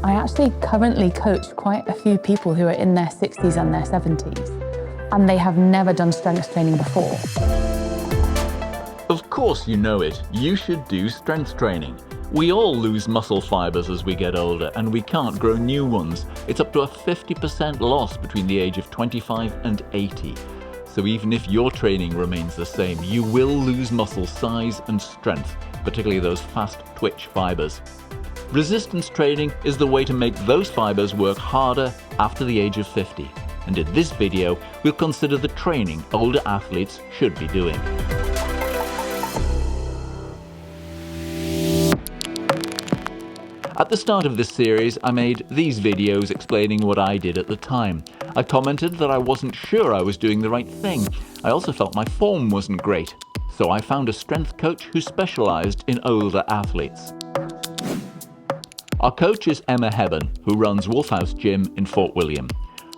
I actually currently coach quite a few people who are in their 60s and their 70s, and they have never done strength training before. Of course you know it. You should do strength training. We all lose muscle fibers as we get older, and we can't grow new ones. It's up to a 50% loss between the age of 25 and 80. So even if your training remains the same, you will lose muscle size and strength, particularly those fast twitch fibers. Resistance training is the way to make those fibers work harder after the age of 50. And in this video, we'll consider the training older athletes should be doing. At the start of this series, I made these videos explaining what I did at the time. I commented that I wasn't sure I was doing the right thing. I also felt my form wasn't great. So I found a strength coach who specialised in older athletes. Our coach is Emma Hebben, who runs Wolf House Gym in Fort William.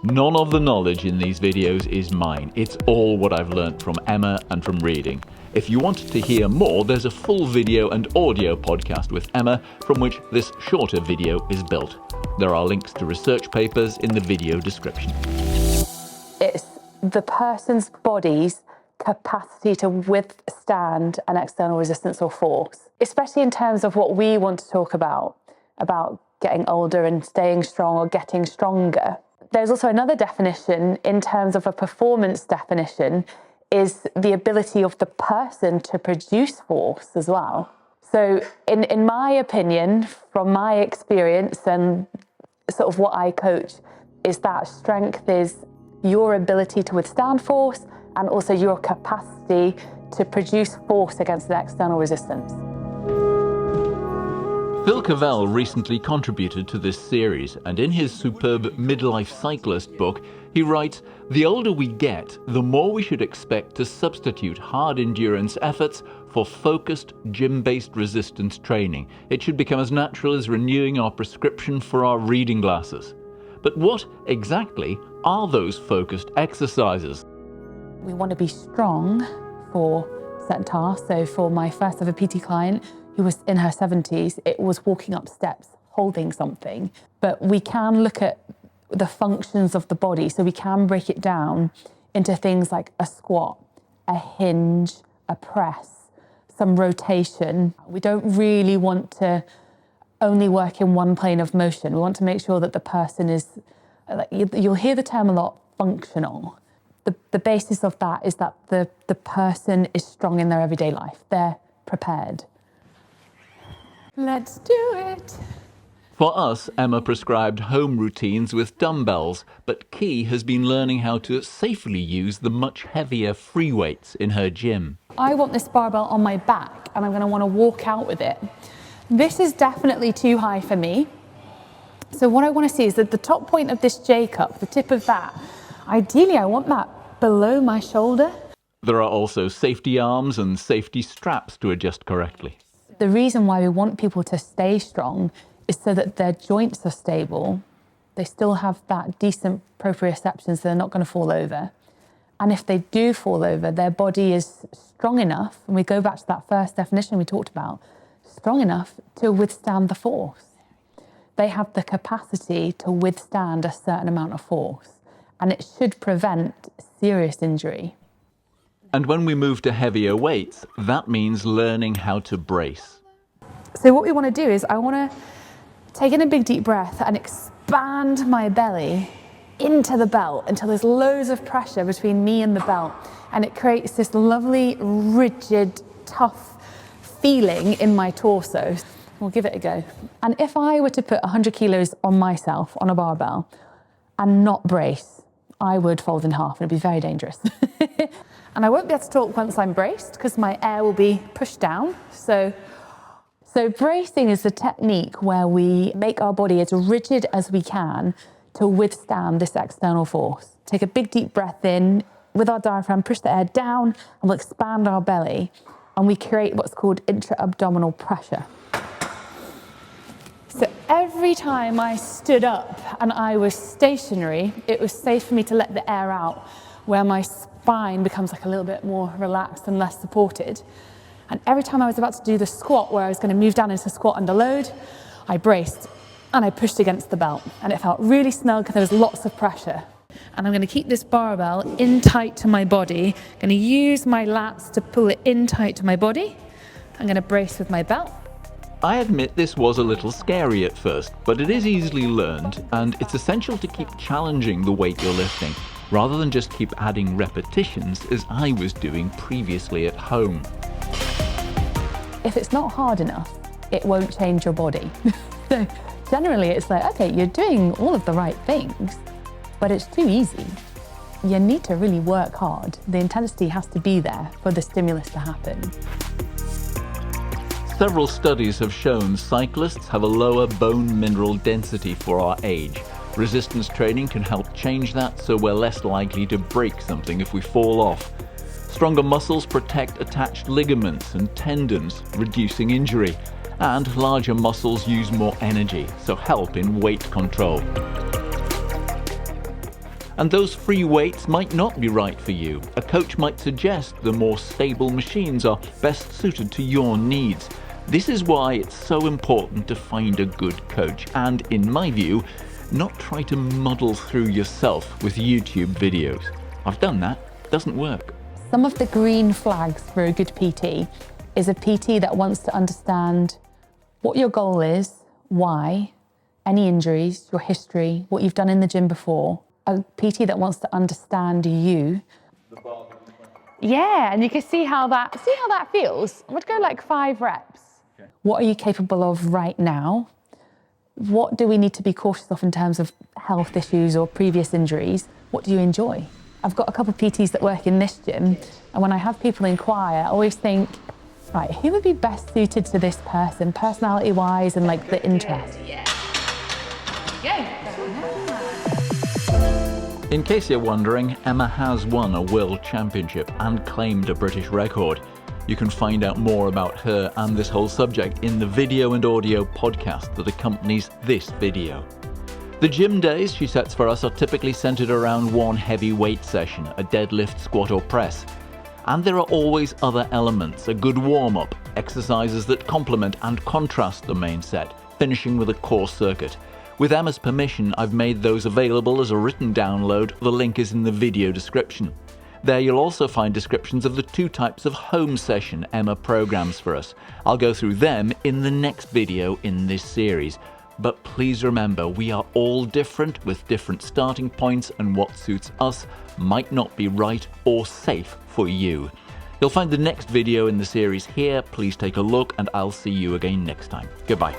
None of the knowledge in these videos is mine. It's all what I've learnt from Emma and from reading. If you want to hear more, there's a full video and audio podcast with Emma from which this shorter video is built. There are links to research papers in the video description. It's the person's body's capacity to withstand an external resistance or force, especially in terms of what we want to talk about getting older and staying strong or getting stronger. There's also another definition in terms of a performance definition, is the ability of the person to produce force as well. So in my opinion, from my experience and sort of what I coach, is that strength is your ability to withstand force and also your capacity to produce force against an external resistance. Phil Cavell recently contributed to this series, and in his superb Midlife Cyclist book, he writes, "The older we get, the more we should expect to substitute hard endurance efforts for focused gym-based resistance training. It should become as natural as renewing our prescription for our reading glasses." But what exactly are those focused exercises? We want to be strong for certain tasks. So for my first ever PT client, who was in her 70s, it was walking up steps, holding something. But we can look at the functions of the body, so we can break it down into things like a squat, a hinge, a press, some rotation. We don't really want to only work in one plane of motion. We want to make sure that the person is, you'll hear the term a lot, functional. The basis of that is that the person is strong in their everyday life. They're prepared. Let's do it. For us, Emma prescribed home routines with dumbbells, but Key has been learning how to safely use the much heavier free weights in her gym. I want this barbell on my back and I'm going to want to walk out with it. This is definitely too high for me. So what I want to see is that the top point of this J cup, the tip of that, ideally I want that below my shoulder. There are also safety arms and safety straps to adjust correctly. The reason why we want people to stay strong is so that their joints are stable. They still have that decent proprioception, so they're not going to fall over. And if they do fall over, their body is strong enough, and we go back to that first definition we talked about, strong enough to withstand the force. They have the capacity to withstand a certain amount of force, and it should prevent serious injury. And when we move to heavier weights, that means learning how to brace. So what we want to do is I want to take in a big deep breath and expand my belly into the belt until there's loads of pressure between me and the belt, and it creates this lovely, rigid, tough feeling in my torso. We'll give it a go. And if I were to put 100 kilos on myself on a barbell and not brace, I would fold in half and it'd be very dangerous. And I won't be able to talk once I'm braced because my air will be pushed down. So bracing is the technique where we make our body as rigid as we can to withstand this external force. Take a big deep breath in with our diaphragm, push the air down, and we'll expand our belly, and we create what's called intra-abdominal pressure. So every time I stood up and I was stationary, it was safe for me to let the air out, where my spine becomes like a little bit more relaxed and less supported. And every time I was about to do the squat, where I was going to move down into squat under load, I braced. and I pushed against the belt, and it felt really snug. There was lots of pressure. And I'm going to keep this barbell in tight to my body. I'm going to use my lats to pull it in tight to my body. I'm going to brace with my belt. I admit this was a little scary at first, but it is easily learned, and it's essential to keep challenging the weight you're lifting, rather than just keep adding repetitions as I was doing previously at home. If it's not hard enough, it won't change your body. So generally it's like, okay, you're doing all of the right things, but it's too easy. You need to really work hard. The intensity has to be there for the stimulus to happen. Several studies have shown cyclists have a lower bone mineral density for our age. Resistance training can help change that, so we're less likely to break something if we fall off. Stronger muscles protect attached ligaments and tendons, reducing injury. And larger muscles use more energy, so help in weight control. And those free weights might not be right for you. A coach might suggest the more stable machines are best suited to your needs. This is why it's so important to find a good coach and, in my view, not try to muddle through yourself with YouTube videos. I've done that. It doesn't work. Some of the green flags for a good PT is a PT that wants to understand what your goal is, why, any injuries, your history, what you've done in the gym before. A PT that wants to understand you. Yeah, and you can see how that feels. I would go like 5 reps. Okay. What are you capable of right now? What do we need to be cautious of in terms of health issues or previous injuries? What do you enjoy? I've got a couple of PTs that work in this gym, and when I have people inquire, I always think, right, who would be best suited to this person, personality-wise and like the interest? Yeah. In case you're wondering, Emma has won a world championship and claimed a British record. You can find out more about her and this whole subject in the video and audio podcast that accompanies this video. The gym days she sets for us are typically centered around one heavy weight session, a deadlift, squat or press. And there are always other elements, a good warm-up, exercises that complement and contrast the main set, finishing with a core circuit. With Emma's permission, I've made those available as a written download. The link is in the video description. There you'll also find descriptions of the 2 types of home session Emma programs for us. I'll go through them in the next video in this series. But please remember, we are all different with different starting points, and what suits us might not be right or safe for you. You'll find the next video in the series here. Please take a look, and I'll see you again next time. Goodbye.